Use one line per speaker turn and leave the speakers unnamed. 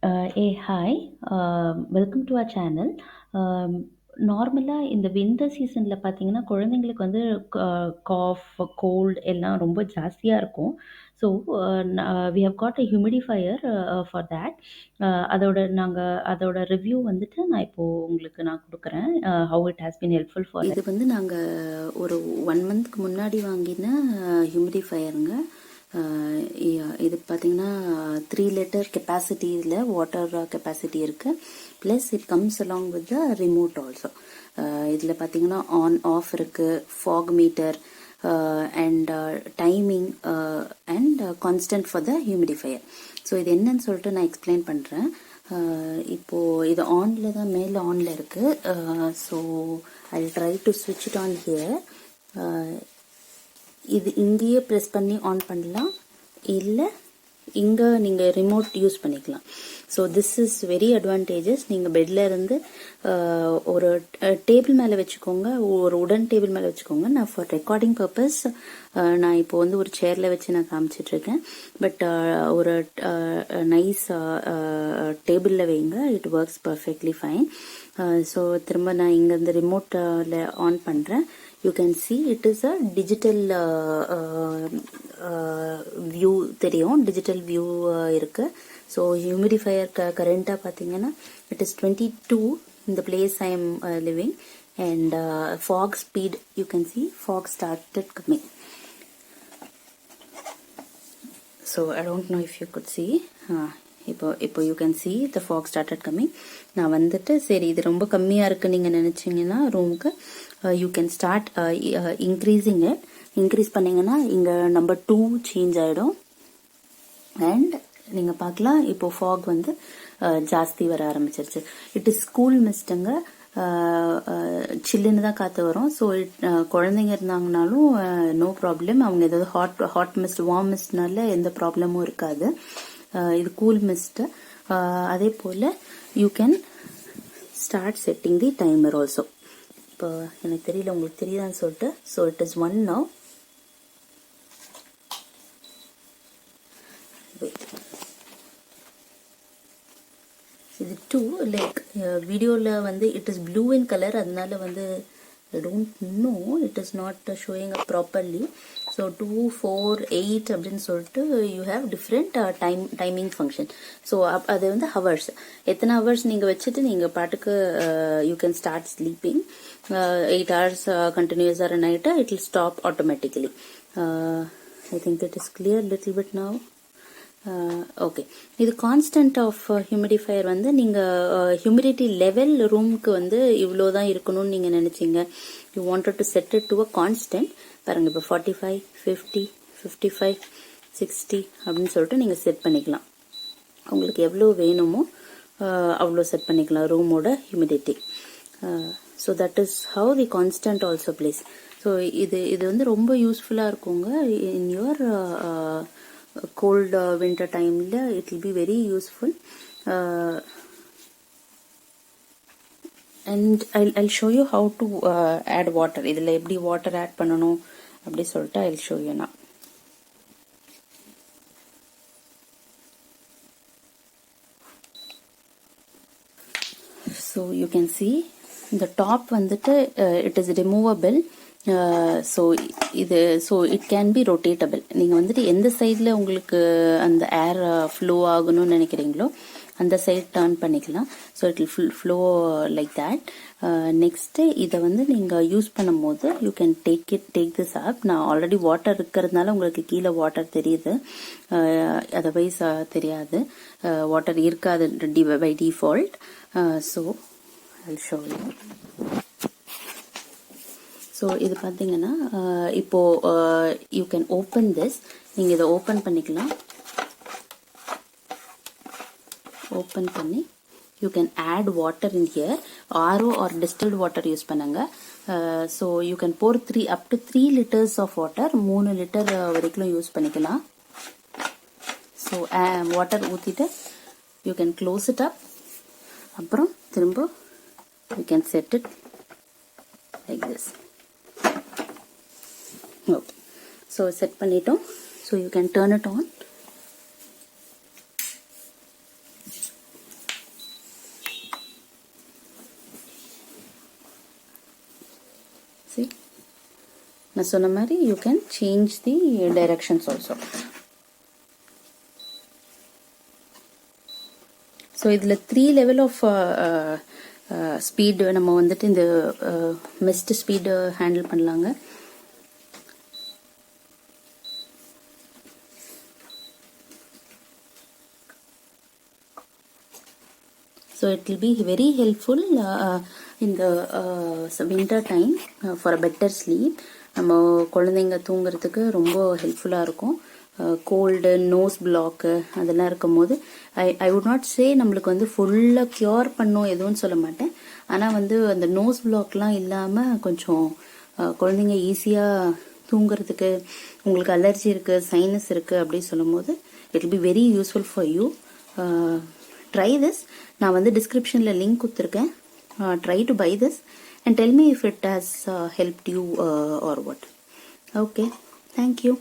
Hey, hi. Welcome to our channel. நார்மலாக இந்த winter சீசனில் பார்த்தீங்கன்னா குழந்தைங்களுக்கு வந்து காஃப் கோல்ட் எல்லாம் ரொம்ப ஜாஸ்தியாக இருக்கும். So we have got a humidifier for that. அதோட ரிவ்யூ வந்துட்டு நான் இப்போது உங்களுக்கு நான் கொடுக்குறேன். How it has been helpful for இது வந்து நாங்கள் ஒரு 1 மந்த்க்கு முன்னாடி வாங்கின ஹியூமிடிஃபையருங்க. இது பார்த்தீங்கன்னா 3 லிட்டர் கெப்பாசிட்டி, இதில் வாட்டர் கெப்பாசிட்டி இருக்குது. Plus it comes along with the remote also. இதில் பார்த்தீங்கன்னா ஆன் ஆஃப் இருக்குது, fog meter and timing and constant for the humidifier. So இது என்னன்னு சொல்லிட்டு நான் எக்ஸ்பிளைன் பண்ணுறேன். இப்போது இது ஆனில் தான், மேலே ஆனில் இருக்குது. ஸோ ஐ ட்ரை டு ஸ்விட்ச் இட் ஆன் ஹியர். இது இங்கேயே ப்ரெஸ் பண்ணி ஆன் பண்ணலாம், இல்லை இங்கே நீங்கள் ரிமோட் யூஸ் பண்ணிக்கலாம். So this is very advantages. நீங்கள் பெட்டில் இருந்து ஒரு டேபிள் மேலே வச்சுக்கோங்க, ஒரு உடன் டேபிள் மேலே வச்சுக்கோங்க. நான் ஃபார் ரெக்கார்டிங் பர்பஸ் நான் இப்போ வந்து ஒரு சேரில் வச்சு நான் காமிச்சிட்ருக்கேன். பட் ஒரு நைஸ் டேபிளில் வைங்க, it works perfectly fine. So திரும்ப நான் இங்கேருந்து ரிமோட்டில் ஆன் பண்ணுறேன். You can see it is a digital view தெரியும், digital view இருக்கு. So humidifier current பார்த்தீங்கன்னா it is 22 in the place I am living, and fog speed, you can see fog started coming. So I don't know if you could see. இப்போ you can see the fog started coming. நான் வந்துட்டு சரி இது ரொம்ப கம்மியாக இருக்குது நீங்கள் நினச்சிங்கன்னா ரூமுக்கு, you can start increasing it. Increase பண்ணிங்கன்னா இங்கே நம்பர் 2 சேஞ்ச் ஆகிடும். அண்ட் நீங்கள் பார்க்கலாம் இப்போ ஃபாக் வந்து ஜாஸ்தி வர ஆரம்பிச்சிருச்சு. இட் இஸ் கூல் மிஸ்ட்டுங்க, சில்லுன்னு தான் காற்று வரும். ஸோ குழந்தைங்க இருந்தாங்கனாலும் நோ ப்ராப்ளம். அவங்க ஏதாவது ஹாட் மிஸ்ட் வார்ம் மிஸ்ட்னால எந்த ப்ராப்ளமும் இருக்காது. இது கூல் மிஸ்ட்டு. அதே போல் you can start setting the timer also. இப்போ எனக்கு தெரியல உங்களுக்கு தெரியுதான்னு சொல்லிட்டு. So it is 1 now. இது 2 லைக் வீடியோவில் வந்து it is blue in colour, அதனால வந்து I don't know, it is not showing up properly. So 2, 4, 8 அப்படின்னு சொல்லிட்டு you have different timing function. So அது வந்து ஹவர்ஸ், எத்தனை ஹவர்ஸ் நீங்கள் வச்சுட்டு நீங்கள் பாட்டுக்கு you can start sleeping. 8 hours continuous or a night, it will stop automatically. I think it is clear little bit now. Okay, இது கான்ஸ்டன்ட் ஆஃப் ஹியூமிடிஃபையர் வந்து நீங்கள் ஹியூமிடிட்டி லெவல் ரூமுக்கு வந்து இவ்வளோ தான் இருக்கணும்னு நீங்கள் நினச்சிங்க. You wanted to set it to a constant. பாருங்கள், இப்போ 45, 50, 55, 60 அப்படின்னு சொல்லிட்டு நீங்கள் செட் பண்ணிக்கலாம். உங்களுக்கு எவ்வளோ வேணுமோ அவ்வளோ செட் பண்ணிக்கலாம் ரூமோட humidity. So that is how the constant also place. ஸோ இது வந்து ரொம்ப யூஸ்ஃபுல்லாக இருக்குங்க in your cold winter time la it will be very useful. And I'll show you how to add water. idhula eppadi water add pananum appdi solta I'll show you now. So you can see the top vandittu it is removable. So it can be rotatable. நீங்கள் வந்துட்டு எந்த சைடில் உங்களுக்கு அந்த ஏர் flow ஆகணும்னு நினைக்கிறீங்களோ அந்த side turn பண்ணிக்கலாம். So it will flow like that. Next இதை வந்து நீங்கள் யூஸ் பண்ணும் போது you can take this app. நான் ஆல்ரெடி வாட்டர் இருக்கிறதுனால உங்களுக்கு கீழே வாட்டர் தெரியுது, அதர்வைஸ் தெரியாது, வாட்டர் இருக்காது by default. So I show you. So இது பார்த்தீங்கன்னா இப்போது யூ கேன் ஓப்பன் திஸ். நீங்கள் இதை ஓப்பன் பண்ணிக்கலாம். ஓப்பன் பண்ணி you can add water in here. RO or distilled water use பண்ணுங்க. So you can pour up to 3 liters of water. 3 litre வரைக்கும் use பண்ணிக்கலாம். ஸோ வாட்டர் ஊற்றிட்டு you can close it up. அப்புறம் திரும்ப you can set it like this. Okay, so set பண்ணிட்டோம். So you can turn it on. நான் சொன்ன மாதிரி you can change the directions also. So இதில் 3 level of ஸ்பீடு நம்ம வந்துட்டு இந்த மிஸ்ட் ஸ்பீடு ஹேண்டில் பண்ணலாங்க. So it will be very helpful in the winter time for a better sleep. நம்ம குழந்தைங்க தூங்குறதுக்கு ரொம்ப ஹெல்ப்ஃபுல்லாக இருக்கும். கோல்டு, நோஸ் பிளாக்கு அதெல்லாம் இருக்கும் போது ஐ வுட் நாட் சே நம்மளுக்கு வந்து ஃபுல்லாக க்யூர் பண்ணும் எதுவும் சொல்ல மாட்டேன். ஆனால் வந்து அந்த நோஸ் பிளாக்லாம் இல்லாமல் கொஞ்சம் குழந்தைங்க ஈஸியாக தூங்குறதுக்கு, உங்களுக்கு அலர்ஜி இருக்குது, சைனஸ் இருக்குது அப்படின்னு சொல்லும் போது it will be very useful for you. Try this. நான் வந்து டிஸ்கிரிப்ஷனில் லிங்க் கொடுத்துருக்கேன். Try to buy this and tell me if it has helped you or what. Okay, thank you.